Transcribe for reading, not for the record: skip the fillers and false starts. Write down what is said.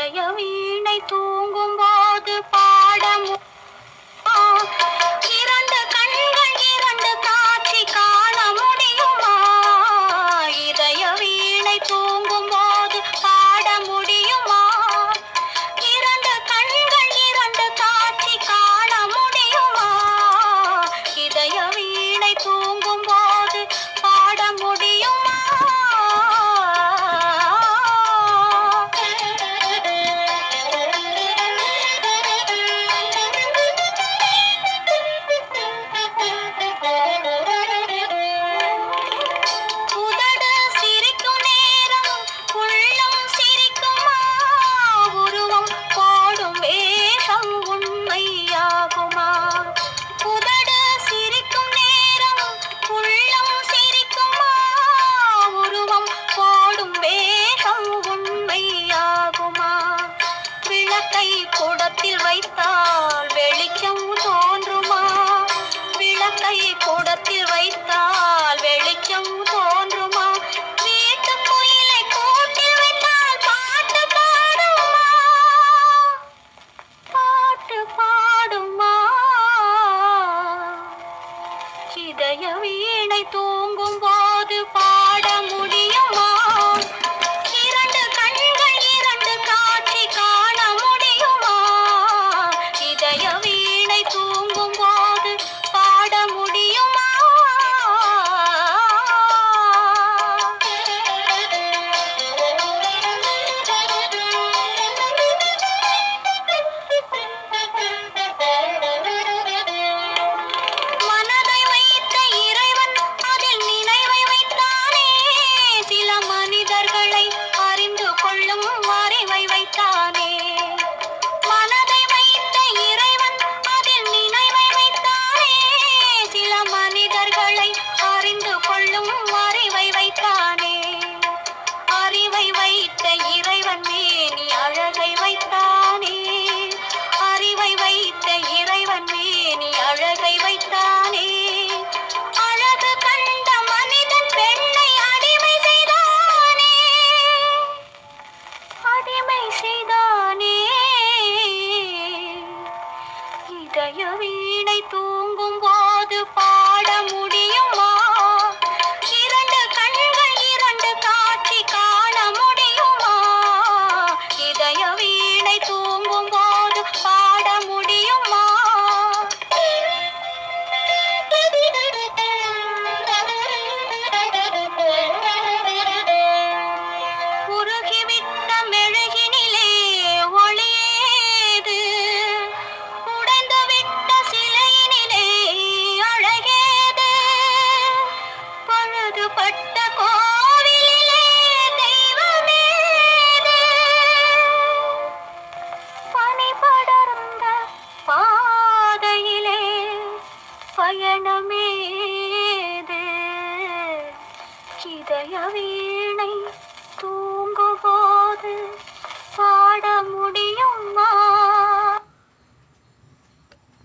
இதய வீணை தூங்கும் போது பாடம் இரண்டு கண்கள் இரண்டு காட்சி காண முடியுமா? இதய வீணை தூங்கும் போது பாட முடியுமா? இரண்டு கண்கள் இரண்டு காட்சி காண முடியுமா? இதய வீணை தூங்கும் போது பாட முடியுமா? கூடத்தில் வைத்தால் வெளிச்சம் தோன்றுமா? விளக்கை கூடத்தில் வைத்தால் வெளிச்சம் தோன்றுமா? வீட்டு கோயிலை கூட்டில் வைத்தால் பாட்டு பாடுமா? பாட்டு பாடுமா? இதய வீணை தூங்கும் போது பாட முடியுமா? இரண்டு கண்கள் இரண்டு காட்சி காண முடியுமா? இதய வீணை தூங்கும் போது பாட முடியுமா? மனதை வைத்த இறைவன் அதில் நினைவை வைத்தானே, சில மனிதர்களை அறிந்து கொள்ளும் அறிவை வைத்தானே. மனதை வைத்த இறைவன் அதில் நினைவை வைத்தானே, சில மனிதர்களை அறிந்து கொள்ளும் அறிவை வைத்தானே. அறிவை வைத்த இறைவன் மேனி அழகை வைத்தானே, அறிவை வைத்த இறைவன் மேனி அழகை வைத்தானே. அழகு கண்ட மனிதன் பெண்ணை அடிமை செய்தானே, அடிமை செய்தானே. இதய வீணை தூங்கும் போது பாட முடியுமா? இரண்டு கண்கள் இரண்டு காட்சி காண முடியுமா? இதய வீணை தூங்கும் போது பாட முடியுமா? உருகிவிட்ட மெழுகினிலே ஒளியேது, உடைந்துவிட்ட சிலையினிலே அழகேது. பழுதுபட்ட கோவிலிலே தெய்வமேது, பனி படர்ந்த பாதையிலே பயணமேது. இதய வீணை தூங்கும்போது